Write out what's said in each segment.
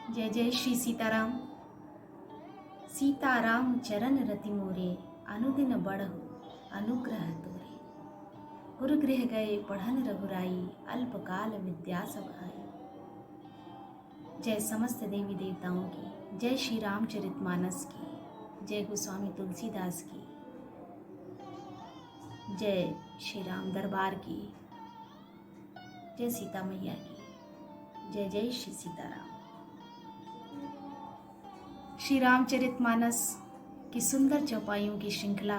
जय जय श्री सीताराम। सीताराम चरण रति मोरे, अनुदिन बढ़हु अनुग्रह तोरे। गुरु गृह गए पढ़न रघुराई, अल्पकाल विद्या सब आई। जय समस्त देवी देवताओं की, जय श्री रामचरितमानस की, जय गोस्वामी तुलसीदास की, जय श्री राम दरबार की, जय सीता मैया की, जय जय श्री सीताराम। श्री रामचरितमानस की सुंदर चौपाइयों की श्रृंखला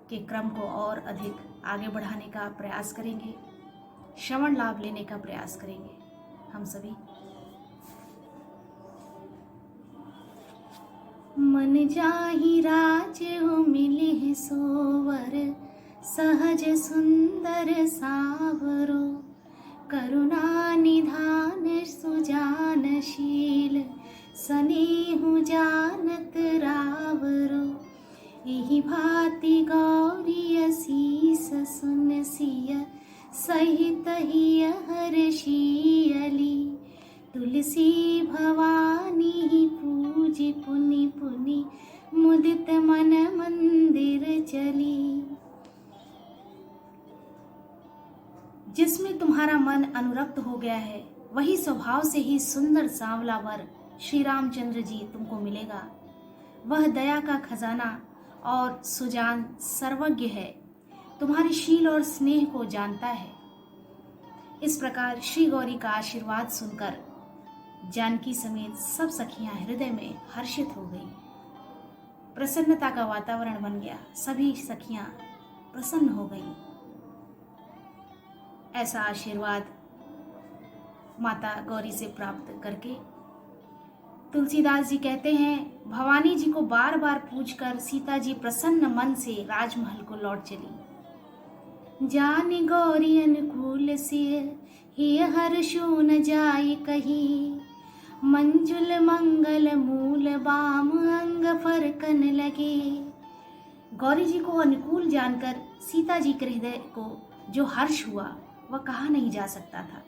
के क्रम को और अधिक आगे बढ़ाने का प्रयास करेंगे, श्रवण लाभ लेने का प्रयास करेंगे हम सभी। मन जाहि राज हो मिले सोवर, सहज सुंदर सावरो। करुणा निधान सुजानशील, स्नेहु जानत रावरो। एहि भांति गौरी असीस सुन सिय, सहित हिय हर्षियली। तुलसी भवानी पूजि पुनि पुनि, मुदित मन मंदिर चली। जिसमें तुम्हारा मन अनुरक्त हो गया है, वही स्वभाव से ही सुंदर सांवला वर श्री रामचंद्र जी तुमको मिलेगा। वह दया का खजाना और सुजान सर्वज्ञ है, तुम्हारे शील और स्नेह को जानता है। इस प्रकार श्री गौरी का आशीर्वाद सुनकर जानकी समेत सब सखियां हृदय में हर्षित हो गईं। प्रसन्नता का वातावरण बन गया, सभी सखियां प्रसन्न हो गईं। ऐसा आशीर्वाद माता गौरी से प्राप्त करके तुलसीदास जी कहते हैं, भवानी जी को बार बार पूछकर सीता जी प्रसन्न मन से राजमहल को लौट चली। जान गौरी अनुकूल सिय, हिय हर्षो न जाय कही। मंजुल मंगल मूल बाम, अंग फरकन लगे। गौरी जी को अनुकूल जानकर सीता जी के हृदय को जो हर्ष हुआ वह कहा नहीं जा सकता था।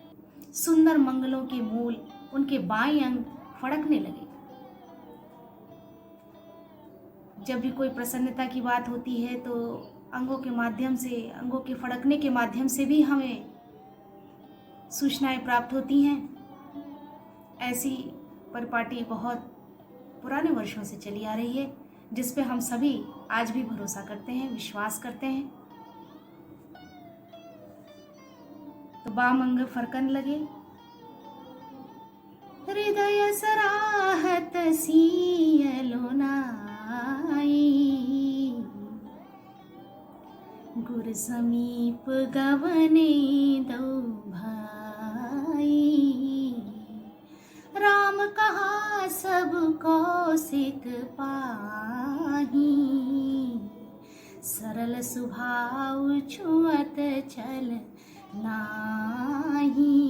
सुंदर मंगलों के मूल उनके बाएं अंग फड़कने लगे। जब भी कोई प्रसन्नता की बात होती है तो अंगों के माध्यम से, अंगों के फड़कने के माध्यम से भी हमें सूचनाएं प्राप्त होती हैं। ऐसी परिपाटी बहुत पुराने वर्षों से चली आ रही है, जिस पे हम सभी आज भी भरोसा करते हैं, विश्वास करते हैं। तो बाम अंग फरकन लगे। हृदय सराहत सियलो नाई, गुर समीप गवने दो भाई। राम कहा सब कौशिक पाही, सरल स्वभाव छुअत छल नाही।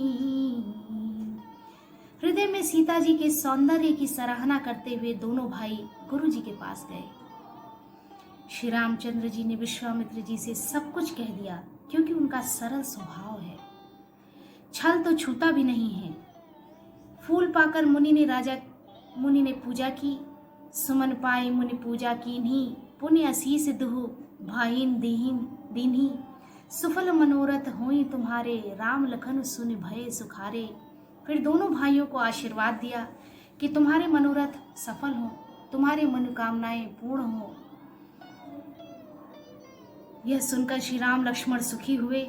हृदय में सीता जी के सौंदर्य की सराहना करते हुए दोनों भाई गुरु जी के पास गए। श्री रामचंद्र जी ने विश्वामित्र जी से सब कुछ कह दिया, क्योंकि उनका सरल स्वभाव है, छल तो छूता भी नहीं है। फूल पाकर मुनि ने पूजा की, सुमन पाए मुनि पूजा कीन्ही। पुण्य असीस दुहु भाईन दीन्ही। सुफल मनोरथ होई तुम्हारे, राम लखन सुन भय सुखारे। फिर दोनों भाइयों को आशीर्वाद दिया कि तुम्हारे मनोरथ सफल हो, तुम्हारी मनोकामनाएं पूर्ण हो। यह सुनकर श्री राम लक्ष्मण सुखी हुए।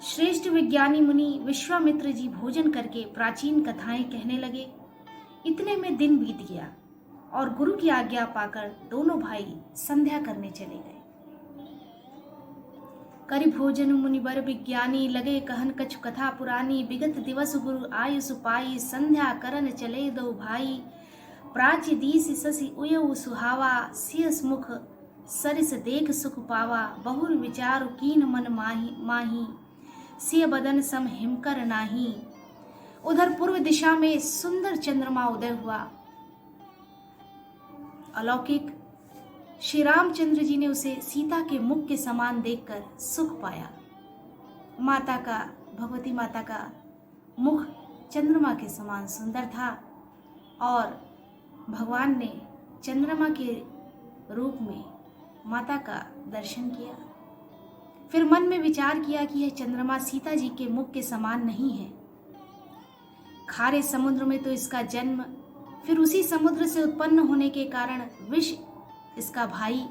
श्रेष्ठ विज्ञानी मुनि विश्वामित्र जी भोजन करके प्राचीन कथाएं कहने लगे। इतने में दिन बीत गया और गुरु की आज्ञा पाकर दोनों भाई संध्या करने चले गए। करि भोजन मुनिबर विज्ञानी, लगे कहन कछु कथा पुरानी। विगत दिवस गुरु आयु सुपाई, संध्या करन चले दो भाई। प्राची दीस शशि उयउ सुहावा, सियस मुख सरिस देख सुख पावा। बहुर विचार कीन मन माही, सिय बदन सम हिमकर नाही। उधर पूर्व दिशा में सुंदर चंद्रमा उदय हुआ। अलौकिक श्री रामचंद्र जी ने उसे सीता के मुख के समान देखकर सुख पाया। माता का, भगवती माता का मुख चंद्रमा के समान सुंदर था और भगवान ने चंद्रमा के रूप में माता का दर्शन किया। फिर मन में विचार किया कि यह चंद्रमा सीता जी के मुख के समान नहीं है। खारे समुद्र में तो इसका जन्म, फिर उसी समुद्र से उत्पन्न होने के कारण विष इसका भाई।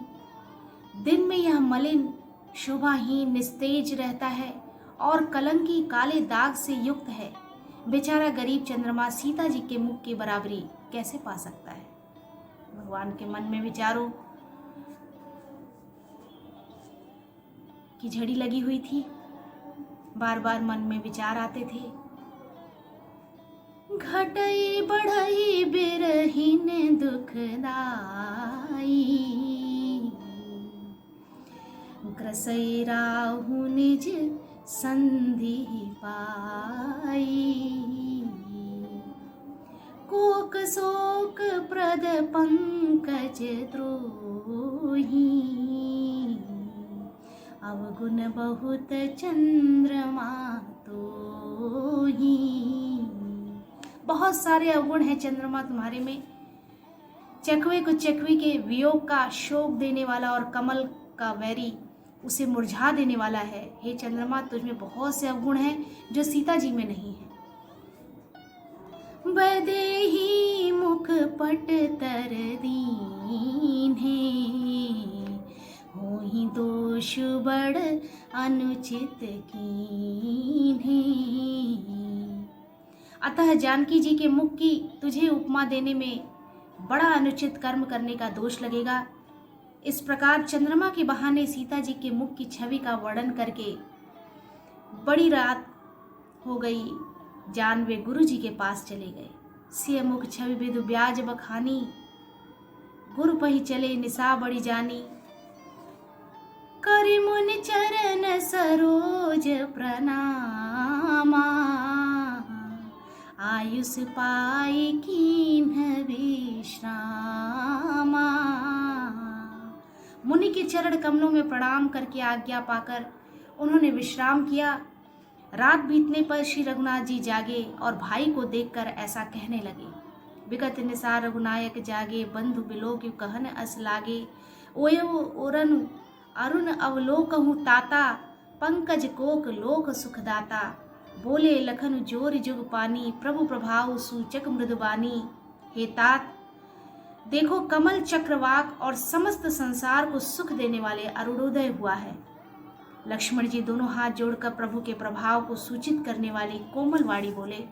दिन में यह मलिन, शोभाहीन, निस्तेज रहता है और कलंकी काले दाग से युक्त है। बेचारा गरीब चंद्रमा सीता जी के मुख की बराबरी कैसे पा सकता है। भगवान के मन में विचारों की झड़ी लगी हुई थी। बार बार मन में विचार आते थे। घटई बढ़ई बिरहीन दुखदाई, ग्रसई राहु निज संधि पाई, कोक शोक प्रद पंकज द्रोही, अवगुण बहुत चंद्रमा तोही। बहुत सारे अवगुण हैं चंद्रमा तुम्हारे में। चकवे को चकवी के वियोग का शोक देने वाला और कमल का वैरी उसे मुरझा देने वाला है। हे चंद्रमा, तुझमें बहुत से अवगुण हैं जो सीता जी में नहीं है। बदेही मुख पट तर दीन है, होहि दोष बड़ अनुचित कीन है। अतः जानकी जी के मुख की तुझे उपमा देने में बड़ा अनुचित कर्म करने का दोष लगेगा। इस प्रकार चंद्रमा के बहाने सीता जी के मुख की छवि का वर्णन करके बड़ी रात हो गई। जान वे गुरु जी के पास चले गए। सिय मुख छवि बिदु ब्याज बखानी, गुरु पही चले निशा बड़ी जानी। करि मुनि चरण सरोज प्रणामा, आयुष पाई कीन्ह विश्रामा। मुनि के चरण कमलों में प्रणाम करके आज्ञा पाकर उन्होंने विश्राम किया। रात बीतने पर श्री रघुनाथ जी जागे और भाई को देखकर ऐसा कहने लगे। विगत निसार रघुनायक जागे, बंधु बिलोक कहन अस लागे। ओयो ओरनु अरुण अवलोकहु ताता, पंकज कोक लोक सुखदाता। बोले लखन जोर जुग पानी, प्रभु प्रभाव सूचक मृदुबानी। हे तात, देखो कमल चक्रवाक और समस्त संसार को सुख देने वाले अरुणोदय हुआ है। लक्ष्मण जी दोनों हाथ जोड़कर प्रभु के प्रभाव को सूचित करने वाली कोमल वाणी बोले।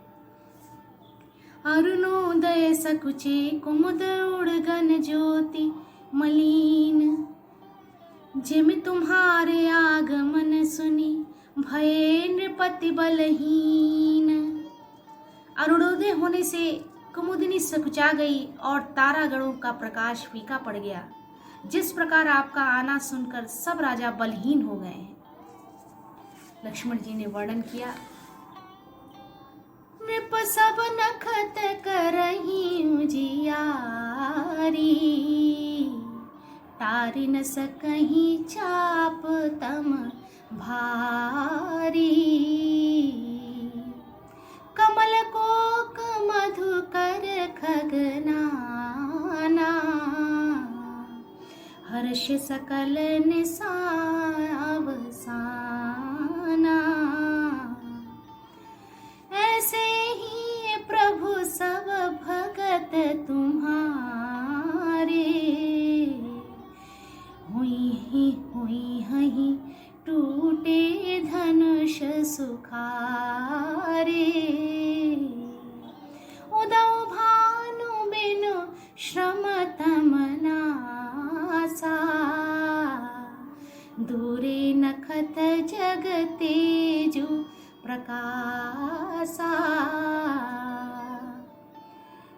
अरुणोदय सकुचे कुमुद उड़गन ज्योति मलिन, जिम तुम्हारे आगमन सुनी भये नृपति बलहीन। अरुणोदय होने से कुमुदिनी सकुचा गई और तारागणों का प्रकाश फीका पड़ गया। जिस प्रकार आपका आना सुनकर सब राजा बलहीन हो गए हैं। लक्ष्मण जी ने वर्णन किया। नृप सब नखत करही उजियारी, तारि न सकही चाप तम भारी। कमल कोक मधुकर खगनाना, हर्ष सकल निसावसाना। ऐसे ही प्रभु सब भगत तुम्हारे, हुई हहीं टूटे धनुष सुखारे। उदौ भानु बिनु श्रम तम नासा, दूरे नखत जग तेजु प्रकाशा।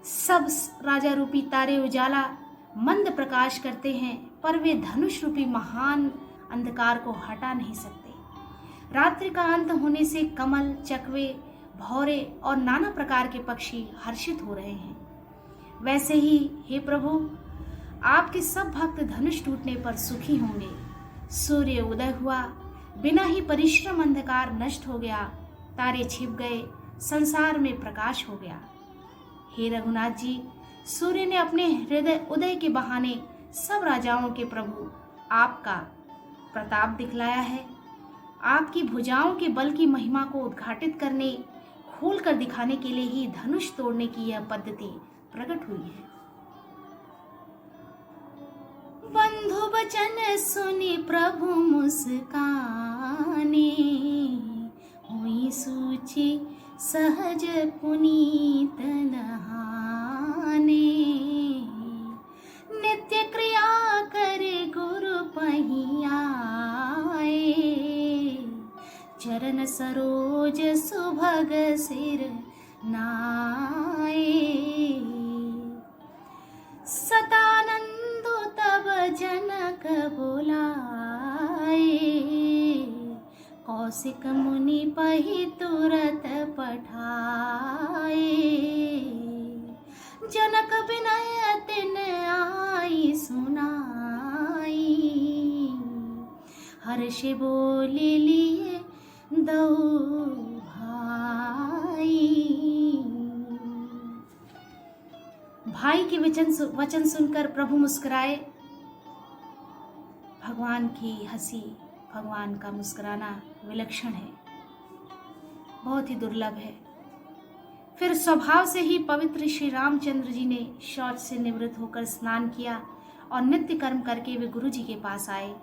सब राजा रूपी तारे उजाला मंद प्रकाश करते हैं, पर वे धनुष रूपी महान अंधकार को हटा नहीं सकते। रात्रि का अंत होने से कमल, चकवे, भौरे और नाना प्रकार के पक्षी हर्षित हो रहे हैं। वैसे ही हे प्रभु, आपके सब भक्त धनुष टूटने पर सुखी होंगे। सूर्य उदय हुआ, बिना ही परिश्रम अंधकार नष्ट हो गया। तारे छिप गए, संसार में प्रकाश हो गया। हे रघुनाथ जी, सूर्य ने अपने हृदय उदय के बहाने सब राजाओं के प्रभु आपका प्रताप दिखलाया है। आपकी भुजाओं के बल की महिमा को उद्घाटित करने, खोल कर दिखाने के लिए ही धनुष तोड़ने की यह पद्धति प्रकट हुई है। बंधु बचन सुनि प्रभु मुस्काने, हुई सूची सहज पुनीत नहाने। नित्य क्रिया करे गुरु पहियाए, चरण सरोज सुभग सिर नाए। सतानंदो तब जनक बोलाए, कौशिक मुनि पहि तुरत पठाए। जनक विनय तिन आई सुनाई, हर्ष बोले लिए दो भाई के वचन सुनकर प्रभु मुस्कुराए। भगवान की हंसी, भगवान का मुस्कुराना विलक्षण है, बहुत ही दुर्लभ है। फिर स्वभाव से ही पवित्र श्री रामचंद्र जी ने शौच से निवृत्त होकर स्नान किया और नित्य कर्म करके वे गुरु जी के पास आए।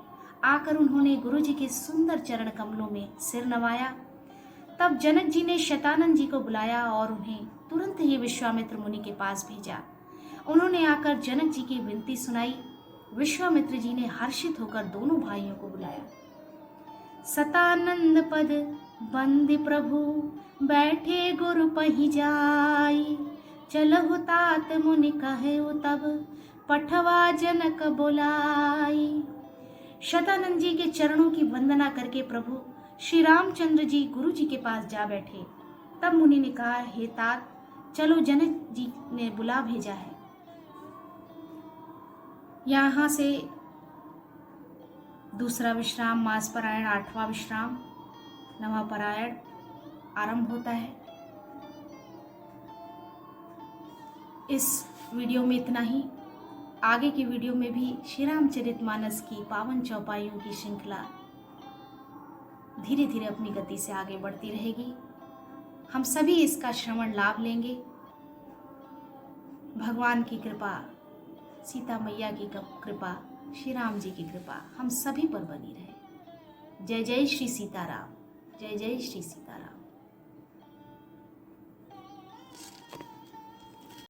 आकर उन्होंने गुरु जी के सुंदर चरण कमलों में सिर नवाया। तब जनक जी ने शतानंद जी को बुलाया और उन्हें तुरंत ही विश्वामित्र मुनि के पास भेजा। उन्होंने आकर जनक जी की विनती सुनाई। विश्वामित्र जी ने हर्षित होकर दोनों भाइयों को बुलाया। सतानंद पद बंदि प्रभु, बैठे गुरु पहि जाई। चलहु तात मुनि कहेउ तब, पठवा जनक बोलाई। शतानंद जी के चरणों की वंदना करके प्रभु श्री रामचंद्र जी गुरु जी के पास जा बैठे। तब मुनि ने कहा, हे तात, चलो, जनक जी ने बुला भेजा है। यहाँ से दूसरा विश्राम, मास पारायण 8वां विश्राम, 9वां पारायण आरंभ होता है। इस वीडियो में इतना ही। आगे की वीडियो में भी श्री रामचरितमानस की पावन चौपाइयों की श्रृंखला धीरे धीरे अपनी गति से आगे बढ़ती रहेगी। हम सभी इसका श्रवण लाभ लेंगे। भगवान की कृपा, सीता मैया की कृपा, श्री राम जी की कृपा हम सभी पर बनी रहे। जय जय श्री सीताराम, जय जय श्री सीताराम।